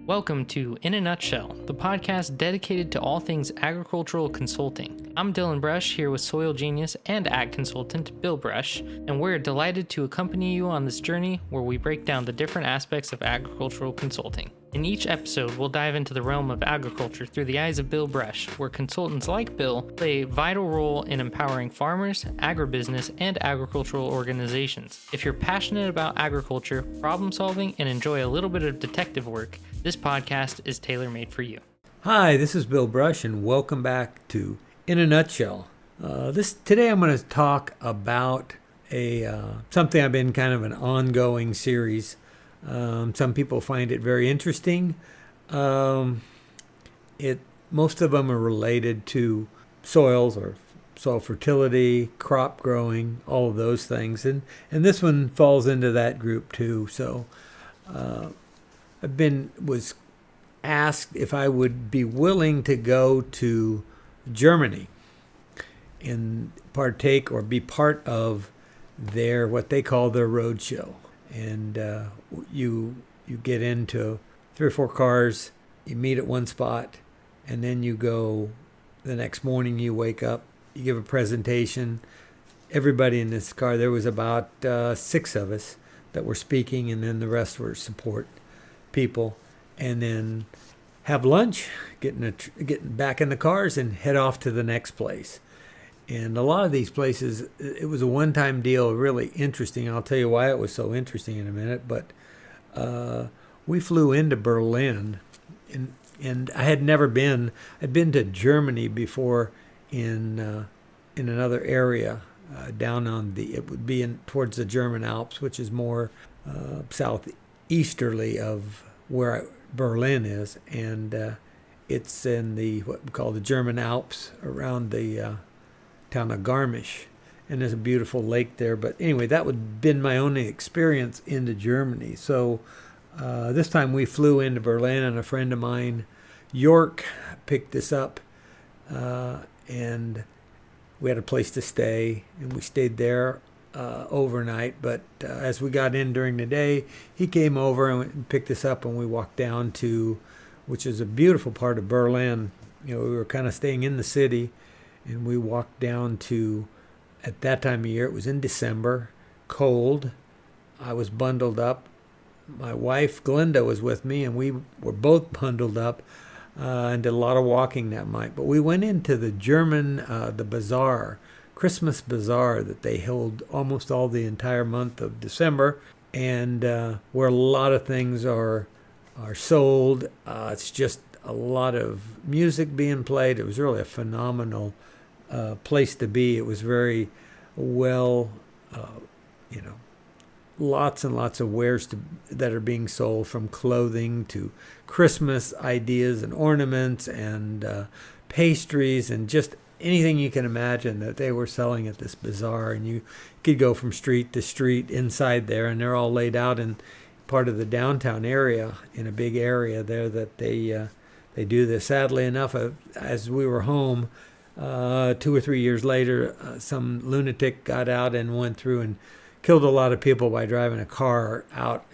Welcome to In a Nutshell, the podcast dedicated to all things agricultural consulting. I'm Dylan Brush here with soil genius and ag consultant Bill Brush, and we're delighted to accompany you on this journey where we break down the different aspects of agricultural consulting. In each episode, we'll dive into the realm of agriculture through the eyes of Bill Brush, where consultants like Bill play a vital role in empowering farmers, agribusiness, and agricultural organizations. If you're passionate about agriculture, problem solving, and enjoy a little bit of detective work, this podcast is tailor-made for you. Hi, this is Bill Brush, and welcome back to In a Nutshell. Today I'm going to talk about something I've been kind of an ongoing series. Some people find it very interesting. Most of them are related to soils or soil fertility, crop growing, all of those things, and this one falls into that group too. So was asked if I would be willing to go to Germany and partake or be part of their what they call their road show. And you get into 3 or 4 cars, you meet at one spot, and then you go the next morning, you wake up, you give a presentation. Everybody in this car, there was about 6 of us that were speaking, and then the rest were support people. And then have lunch, getting back in the cars and head off to the next place. And a lot of these places, it was a one-time deal, really interesting. I'll tell you why it was so interesting in a minute. But we flew into Berlin, and I had never been. I'd been to Germany before in another area down on it would be towards the German Alps, which is more southeasterly of where Berlin is, and it's in what we call the German Alps around the town of Garmisch, and there's a beautiful lake there. But anyway, that would have been my only experience into Germany. So this time we flew into Berlin, and a friend of mine, York, picked us up, and we had a place to stay, and we stayed there overnight. But as we got in during the day, he came over and picked us up, and we walked down to, which is a beautiful part of Berlin. We were kind of staying in the city, and we walked down to, at that time of year, it was in December, cold. I was bundled up. My wife, Glenda, was with me, and we were both bundled up and did a lot of walking that night. But we went into the German, the bazaar, Christmas bazaar that they hold almost all the entire month of December, and where a lot of things are sold. It's just a lot of music being played. It was really a phenomenal place to be. It was very well, lots and lots of wares that are being sold, from clothing to Christmas ideas and ornaments and pastries and just anything you can imagine that they were selling at this bazaar. And you could go from street to street inside there, and they're all laid out in part of the downtown area, in a big area there that they do this. Sadly enough, as we were home 2 or 3 years later, some lunatic got out and went through and killed a lot of people by driving a car out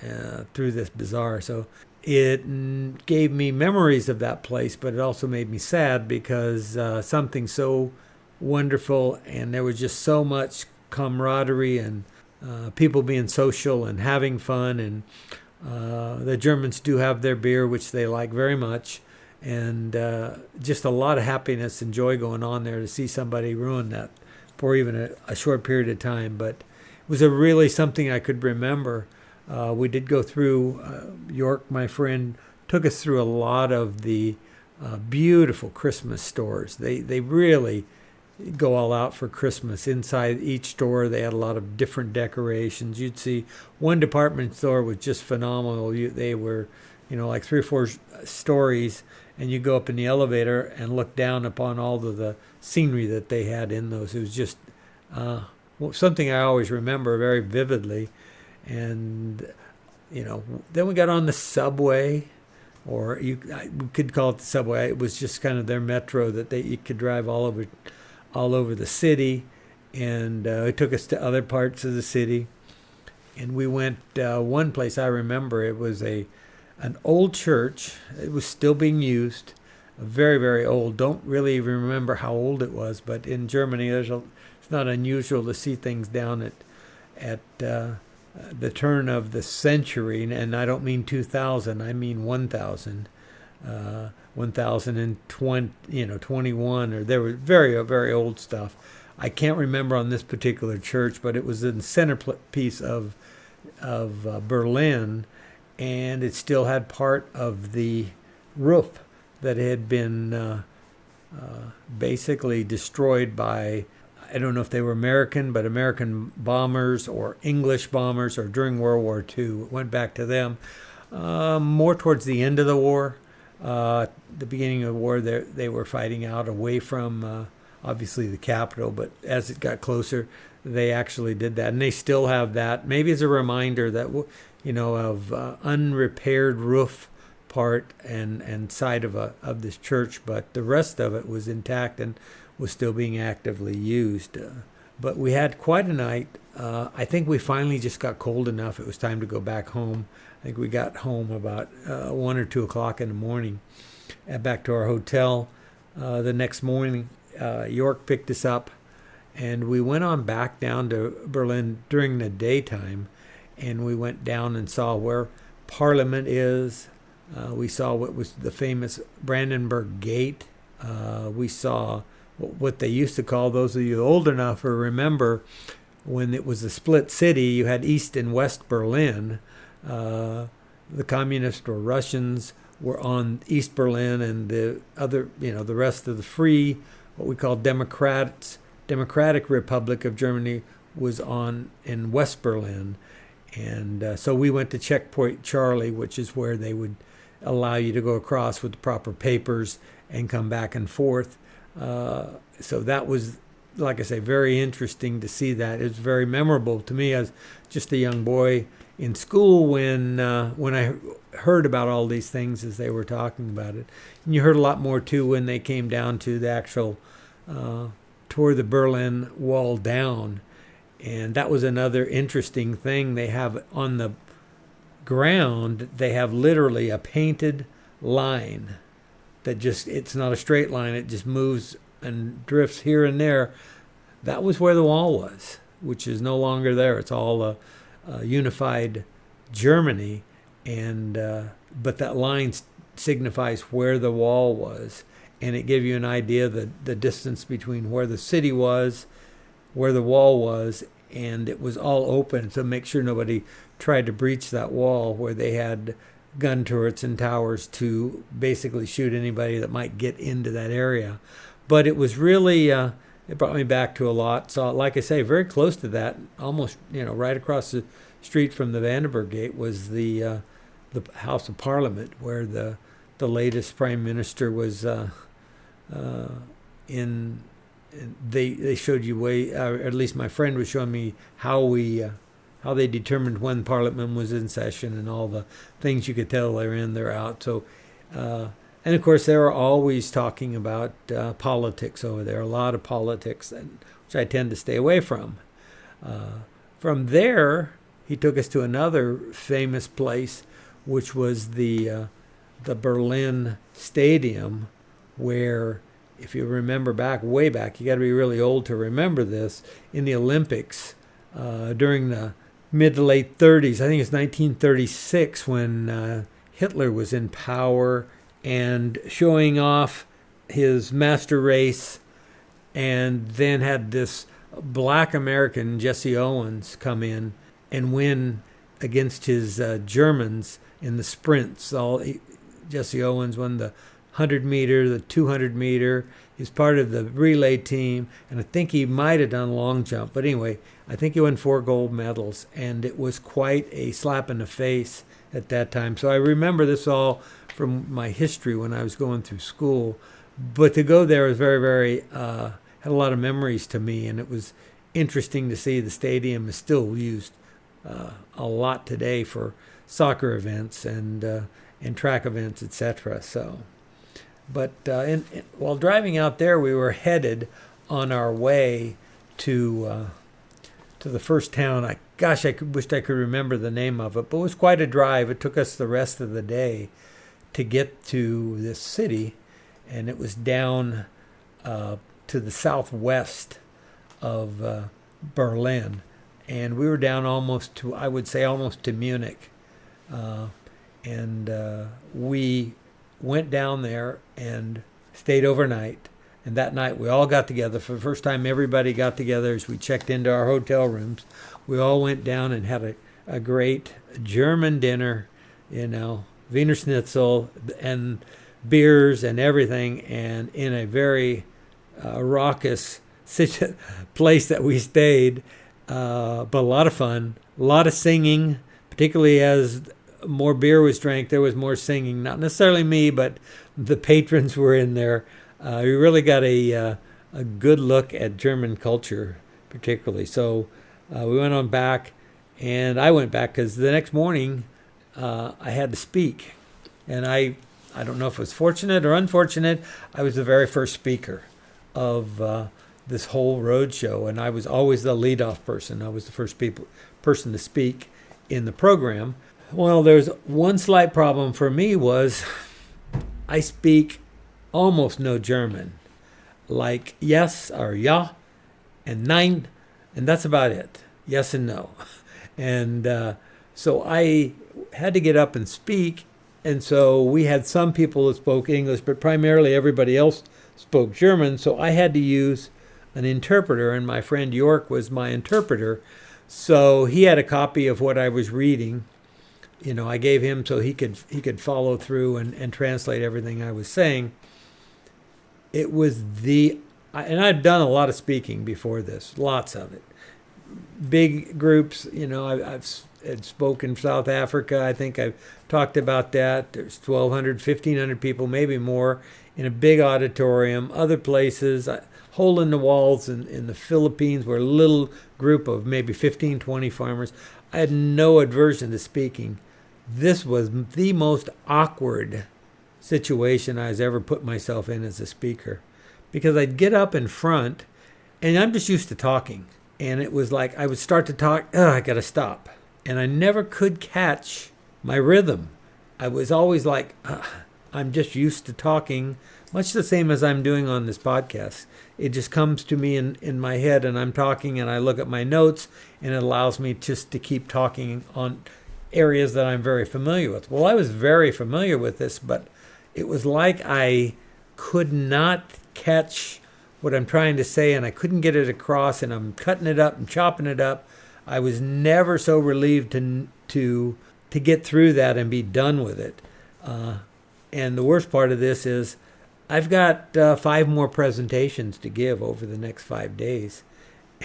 through this bazaar. So it gave me memories of that place, but it also made me sad because something so wonderful, and there was just so much camaraderie and people being social and having fun. And the Germans do have their beer, which they like very much, and just a lot of happiness and joy going on there to see somebody ruin that for even a short period of time. But it was really something I could remember. We did go through, York, my friend, took us through a lot of the beautiful Christmas stores. They really go all out for Christmas. Inside each store, they had a lot of different decorations. You'd see one department store was just phenomenal. They were, like 3 or 4 stories, and you go up in the elevator and look down upon all of the scenery that they had in those. It was just something I always remember very vividly. And then we got on the subway, or we could call it the subway. It was just kind of their metro that you could drive all over the city, and it took us to other parts of the city. And we went one place I remember. It was a an old church. It was still being used, very, very old. Don't really remember how old it was, but in Germany, it's not unusual to see things down at the turn of the century, and I don't mean 2000, I mean 1000. 1020, 21, or there was very, very old stuff. I can't remember on this particular church, but it was in the centerpiece of Berlin, and it still had part of the roof that had been basically destroyed by, I don't know if they were American, but American bombers or English bombers, or during World War II. It went back to them. More towards the end of the war. The beginning of the war, they were fighting out away from obviously the capital, but as it got closer, they actually did that, and they still have that. Maybe as a reminder that of unrepaired roof part and side of this church, but the rest of it was intact and was still being actively used. But we had quite a night. I think we finally just got cold enough. It was time to go back home. I think we got home about 1 or 2 o'clock in the morning, back to our hotel. The next morning, York picked us up, and we went on back down to Berlin during the daytime, and we went down and saw where Parliament is. We saw what was the famous Brandenburg Gate. We saw what they used to call, those of you old enough or remember, when it was a split city, you had East and West Berlin. The communists or Russians were on East Berlin, and the other, the rest of the free, what we call Democratic Republic of Germany, was in West Berlin. And so we went to Checkpoint Charlie, which is where they would allow you to go across with the proper papers and come back and forth. So that was, like I say, very interesting to see that. It was very memorable to me as just a young boy in school when I heard about all these things as they were talking about it. And you heard a lot more too when they came down to the actual tore the Berlin Wall down. And that was another interesting thing. They have on the ground, they have literally a painted line that just, it's not a straight line, it just moves and drifts here and there. That was where the wall was, which is no longer there. It's all a unified Germany, and but that line signifies where the wall was, and it gave you an idea the distance between where the city was, where the wall was, and it was all open to make sure nobody tried to breach that wall, where they had gun turrets and towers to basically shoot anybody that might get into that area. But it was really, it brought me back to a lot. So like I say, very close to that, almost, right across the street from the Vandenberg Gate was the House of Parliament, where the latest Prime Minister was in. They showed you way, or at least my friend was showing me how they determined when Parliament was in session and all the things you could tell they're in, they're out. So, and of course they were always talking about politics over there, a lot of politics, which I tend to stay away from. From there, he took us to another famous place, which was the Berlin Stadium, where, if you remember way back, you got to be really old to remember this, in the Olympics during the mid to late 30s, I think it's 1936, when Hitler was in power and showing off his master race, and then had this black American, Jesse Owens, come in and win against his Germans in the sprints. Jesse Owens won the 100 meter, the 200 meter. He's part of the relay team, and I think he might have done long jump. But anyway, I think he won 4 gold medals, and it was quite a slap in the face at that time. So I remember this all from my history when I was going through school. But to go there was very, very, had a lot of memories to me, and it was interesting to see the stadium is still used a lot today for soccer events and track events, etc. So. But while driving out there, we were headed on our way to the first town. I gosh, wished I could remember the name of it, but it was quite a drive. It took us the rest of the day to get to this city, and it was down to the southwest of Berlin, and we were down almost to Munich, and we went down there and stayed overnight. And that night we all got together. For the first time, everybody got together as we checked into our hotel rooms. We all went down and had a great German dinner, Wiener Schnitzel and beers and everything, and in a very raucous place that we stayed, but a lot of fun, a lot of singing, particularly as more beer was drank, there was more singing. Not necessarily me, but the patrons were in there. We really got a good look at German culture, particularly. So we went on back, and I went back because the next morning I had to speak. And I don't know if it was fortunate or unfortunate, I was the very first speaker of this whole road show, and I was always the leadoff person. I was the first person to speak in the program. Well, there's one slight problem for me was I speak almost no German, like yes or ja and nein, and that's about it. Yes and no. And so I had to get up and speak, and so we had some people that spoke English, but primarily everybody else spoke German, so I had to use an interpreter, and my friend York was my interpreter. So he had a copy of what I was reading. I gave him so he could follow through and translate everything I was saying. It was and I'd done a lot of speaking before this, lots of it. Big groups, I've had spoken South Africa. I think I've talked about that. There's 1,200, 1,500 people, maybe more, in a big auditorium. Other places, hole in the walls in the Philippines, where a little group of maybe 15, 20 farmers. I had no aversion to speaking. This was the most awkward situation I was ever put myself in as a speaker, because I'd get up in front, and I'm just used to talking, and it was like I would start to talk, I gotta stop, and I never could catch my rhythm. I was always like, I'm just used to talking, much the same as I'm doing on this podcast. It just comes to me in my head, and I'm talking, and I look at my notes, and it allows me just to keep talking on areas that I'm very familiar with. Well, I was very familiar with this, but it was like I could not catch what I'm trying to say, and I couldn't get it across, and I'm cutting it up and chopping it up. I was never so relieved to get through that and be done with it. And the worst part of this is I've got 5 more presentations to give over the next 5 days,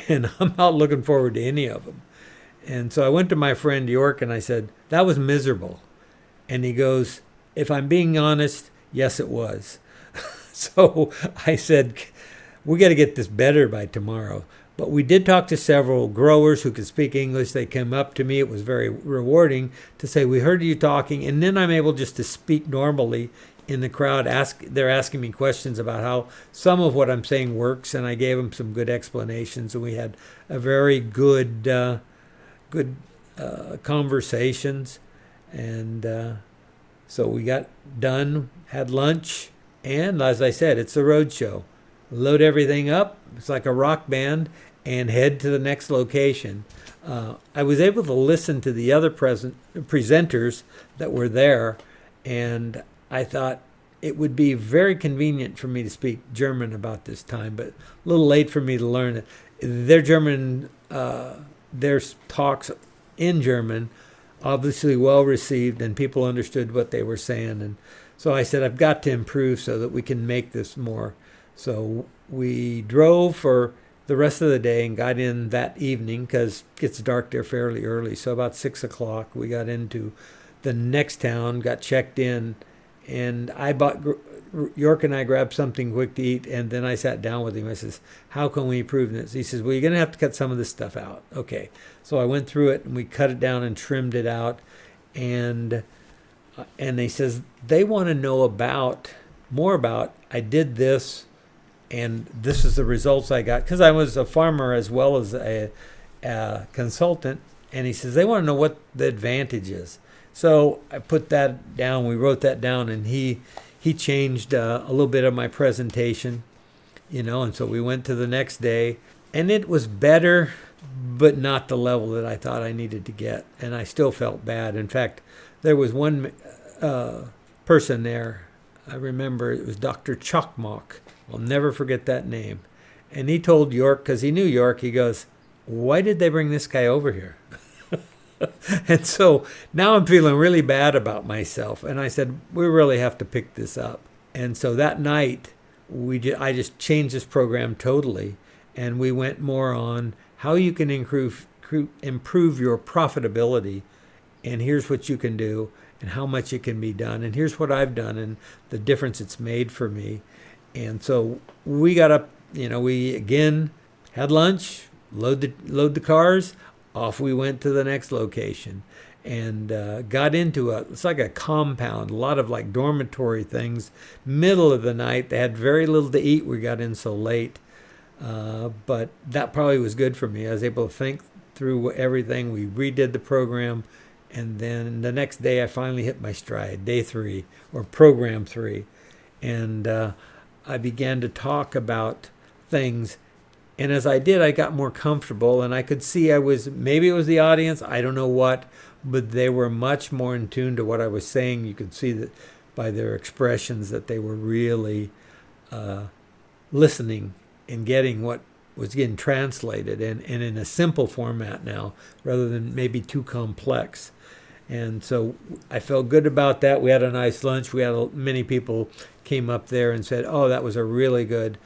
and I'm not looking forward to any of them. And so I went to my friend York and I said, that was miserable. And he goes, if I'm being honest, yes, it was. So I said, we got to get this better by tomorrow. But we did talk to several growers who could speak English. They came up to me. It was very rewarding to say, we heard you talking. And then I'm able just to speak normally in the crowd. They're asking me questions about how some of what I'm saying works. And I gave them some good explanations. And we had a very good conversations. And so we got done, had lunch. And as I said, it's a road show. Load everything up. It's like a rock band, and head to the next location. I was able to listen to the other presenters that were there, and I thought it would be very convenient for me to speak German about this time, but a little late for me to learn it. Their German, their talks in German, obviously well received, and people understood what they were saying. And so I said, I've got to improve so that we can make this more. So we drove for the rest of the day and got in that evening, because it gets dark there fairly early. So about 6 o'clock, we got into the next town, got checked in, and York and I grabbed something quick to eat, and then I sat down with him. I says, how can we improve this? He says, well, you're going to have to cut some of this stuff out. Okay. So I went through it, and we cut it down and trimmed it out. And they says, they want to know more about, I did this, and this is the results I got. Because I was a farmer as well as a consultant, And he says, they want to know what the advantage is. So I put that down. We wrote that down, and he changed a little bit of my presentation, and so we went to the next day, and it was better, but not the level that I thought I needed to get. And I still felt bad. In fact, there was one person there. I remember it was Dr. Chokmok. I'll never forget that name. And he told York, because he knew York, he goes, why did they bring this guy over here? And so now I'm feeling really bad about myself. And I said, we really have to pick this up. And so that night, I just changed this program totally. And we went more on how you can improve your profitability. And here's what you can do and how much it can be done. And here's what I've done and the difference it's made for me. And so we got up, we again had lunch, load the cars, off we went to the next location, and got into it's like a compound, a lot of like dormitory things. Middle of the night, they had very little to eat. We got in so late, but that probably was good for me. I was able to think through everything. We redid the program, and then the next day I finally hit my stride, day 3 or program 3, and I began to talk about things. And as I did, I got more comfortable, and I could see maybe it was the audience, I don't know what, but they were much more in tune to what I was saying. You could see that by their expressions that they were really listening and getting what was getting translated, and in a simple format now, rather than maybe too complex. And so I felt good about that. We had a nice lunch. Many people came up there and said, oh, that was a really good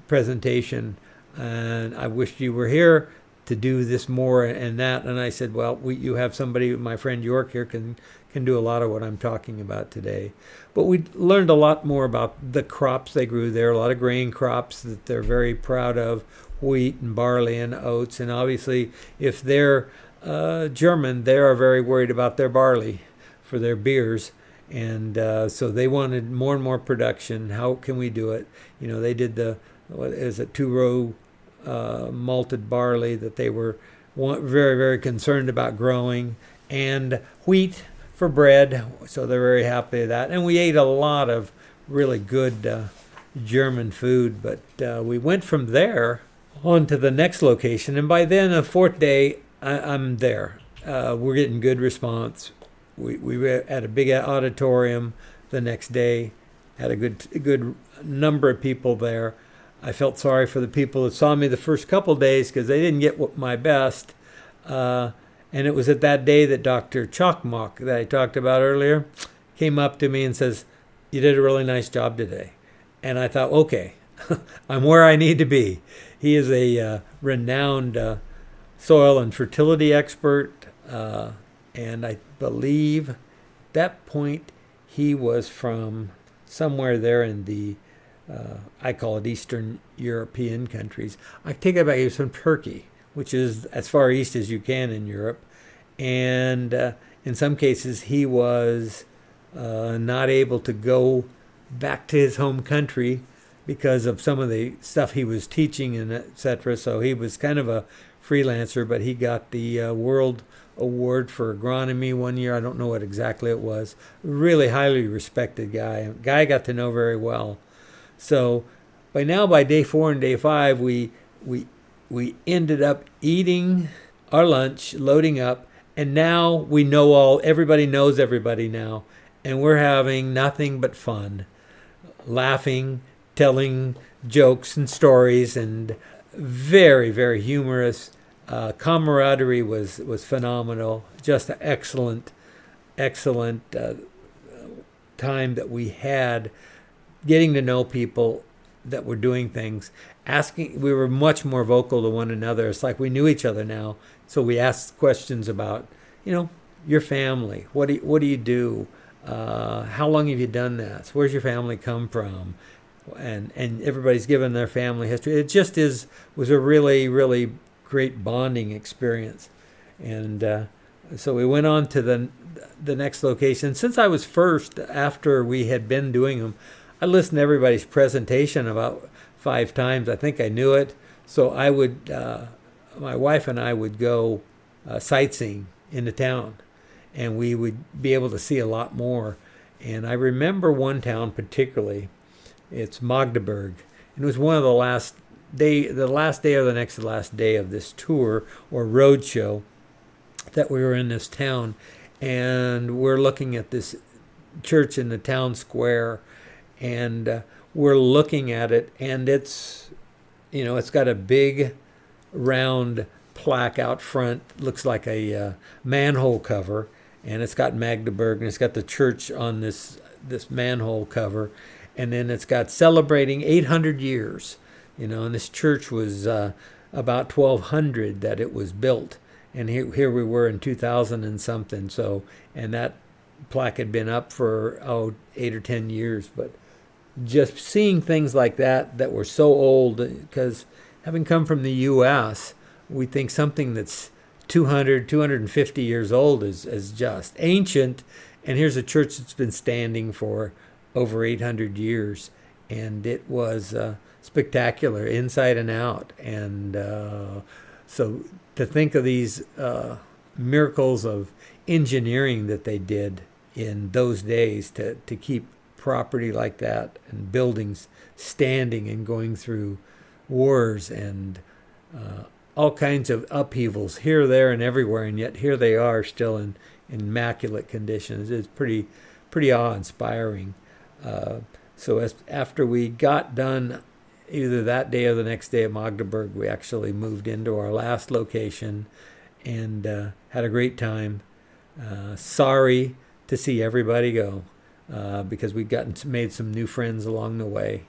presentation, and I wish you were here to do this more and that. And I said, well, you have somebody, my friend York here, can do a lot of what I'm talking about today. But we learned a lot more about the crops they grew there, a lot of grain crops that they're very proud of, wheat and barley and oats. And obviously, if they're German, they are very worried about their barley for their beers. And so they wanted more and more production. How can we do it? They did 2-row malted barley that they were very, very concerned about growing, and wheat for bread. So they're very happy with that. And we ate a lot of really good German food. But we went from there on to the next location. And by then, the 4th day, I'm there. We're getting good response. We were at a big auditorium the next day, had a good number of people there. I felt sorry for the people that saw me the first couple days because they didn't get my best. And it was at that day that Dr. Chokmok, that I talked about earlier, came up to me and says, you did a really nice job today. And I thought, okay, I'm where I need to be. He is a renowned soil and fertility expert, and I believe at that point he was from somewhere there in the I call it Eastern European countries. I take it back, he was from Turkey, which is as far east as you can in Europe. And in some cases he was not able to go back to his home country because of some of the stuff he was teaching and etc. So he was kind of a freelancer, but he got the World Award for Agronomy one year. I don't know what exactly it was. Really highly respected guy. A guy I got to know very well. So by day 4 and day 5, we ended up eating our lunch, loading up, and now we know everybody knows everybody now, and we're having nothing but fun, laughing, telling jokes and stories, and very, very humorous. Camaraderie was phenomenal. Just an excellent time that we had getting to know people that were doing things. We were much more vocal to one another. It's like we knew each other now. So we asked questions about, your family. What do you do? How long have you done this? Where's your family come from? And everybody's given their family history. It just was a really, really great bonding experience. And so we went on to the next location. Since I was first, after we had been doing them, I listened to everybody's presentation about 5 times. I think I knew it. So I would, my wife and I would go sightseeing in the town, and we would be able to see a lot more. And I remember one town particularly. It's Magdeburg, and it was one of the last day or the next to last day of this tour or road show that we were in this town, and we're looking at this church in the town square, and we're looking at it, and it's got a big round plaque out front, looks like a manhole cover, and it's got Magdeburg, and it's got the church on this manhole cover, and then it's got celebrating 800 years, and this church was about 1200 that it was built, and here we were in 2000 and something. So, and that plaque had been up for 8 or 10 years, but just seeing things like that were so old, because having come from the U.S., we think something that's 200, 250 years old is just ancient, and here's a church that's been standing for over 800 years, and it was spectacular inside and out. And so to think of these miracles of engineering that they did in those days to keep property like that and buildings standing and going through wars and all kinds of upheavals here, there, and everywhere, and yet here they are still in immaculate conditions. It's pretty awe-inspiring. So after we got done, either that day or the next day at Magdeburg, we actually moved into our last location and had a great time. Sorry to see everybody go because we'd made some new friends along the way.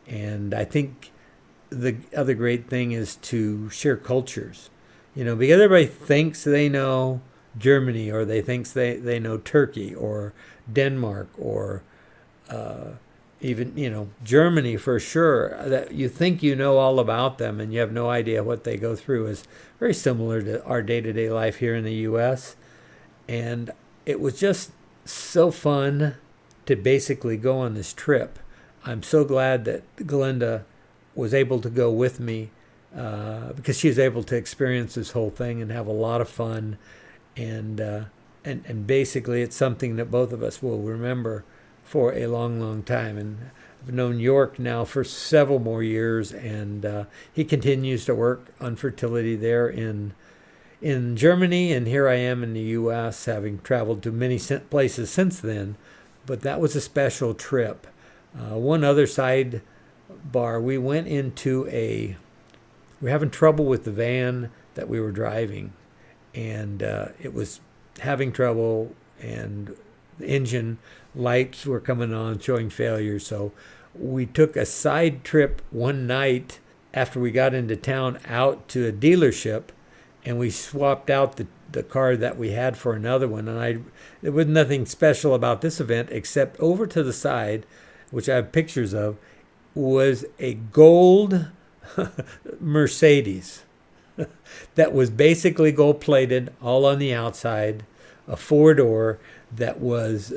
And I think the other great thing is to share cultures, because everybody thinks they know Germany, or they think they know Turkey or Denmark, or even, Germany for sure, that you think you know all about them and you have no idea what they go through, is very similar to our day-to-day life here in the U.S. And it was just so fun to basically go on this trip. I'm so glad that Glenda was able to go with me because she was able to experience this whole thing and have a lot of fun. And basically it's something that both of us will remember for a long, long time. And I've known York now for several more years, and he continues to work on fertility there in Germany, and here I am in the U.S., having traveled to many places since then. But that was a special trip. One other sidebar, we went into we were having trouble with the van that we were driving, and it was having trouble, and the engine lights were coming on showing failure. So we took a side trip one night after we got into town out to a dealership, and we swapped out the car that we had for another one. And there was nothing special about this event except over to the side, which I have pictures of, was a gold Mercedes that was basically gold plated all on the outside, a 4-door that was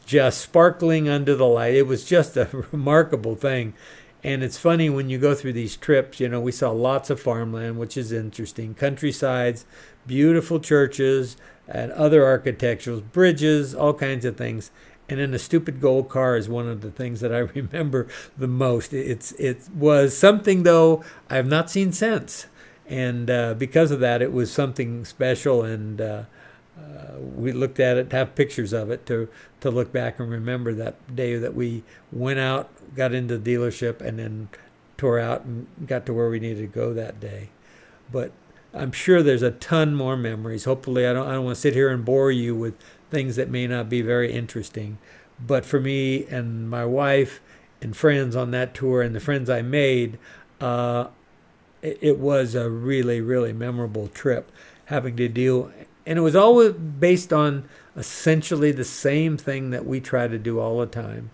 just sparkling under the light. It was just a remarkable thing. And it's funny when you go through these trips, we saw lots of farmland, which is interesting, countrysides, beautiful churches, and other architecturals, bridges, all kinds of things. And then the stupid gold car is one of the things that I remember the most. It was something, though, I have not seen since. And because of that, it was something special. And we looked at it, have pictures of it to look back and remember that day that we went out, got into the dealership, and then tore out and got to where we needed to go that day. But I'm sure there's a ton more memories. Hopefully, I don't want to sit here and bore you with things that may not be very interesting. But for me and my wife and friends on that tour and the friends I made, it was a really, really memorable trip, having to deal. And it was always based on essentially the same thing that we try to do all the time,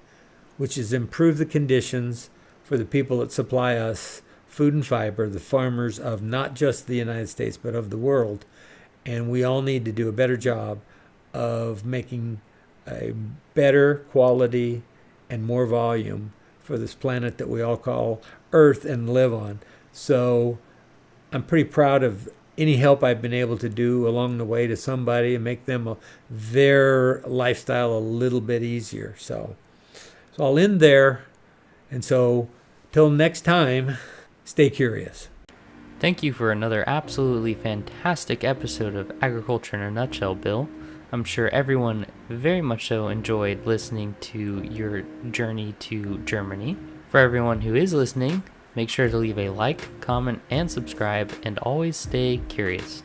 which is improve the conditions for the people that supply us food and fiber, the farmers of not just the United States, but of the world. And we all need to do a better job of making a better quality and more volume for this planet that we all call Earth and live on. So I'm pretty proud of any help I've been able to do along the way to somebody and make them their lifestyle a little bit easier. So I'll end there. And so till next time, stay curious. Thank you for another absolutely fantastic episode of Agriculture in a Nutshell, Bill. I'm sure everyone very much so enjoyed listening to your journey to Germany. For everyone who is listening, make sure to leave a like, comment, and subscribe, and always stay curious.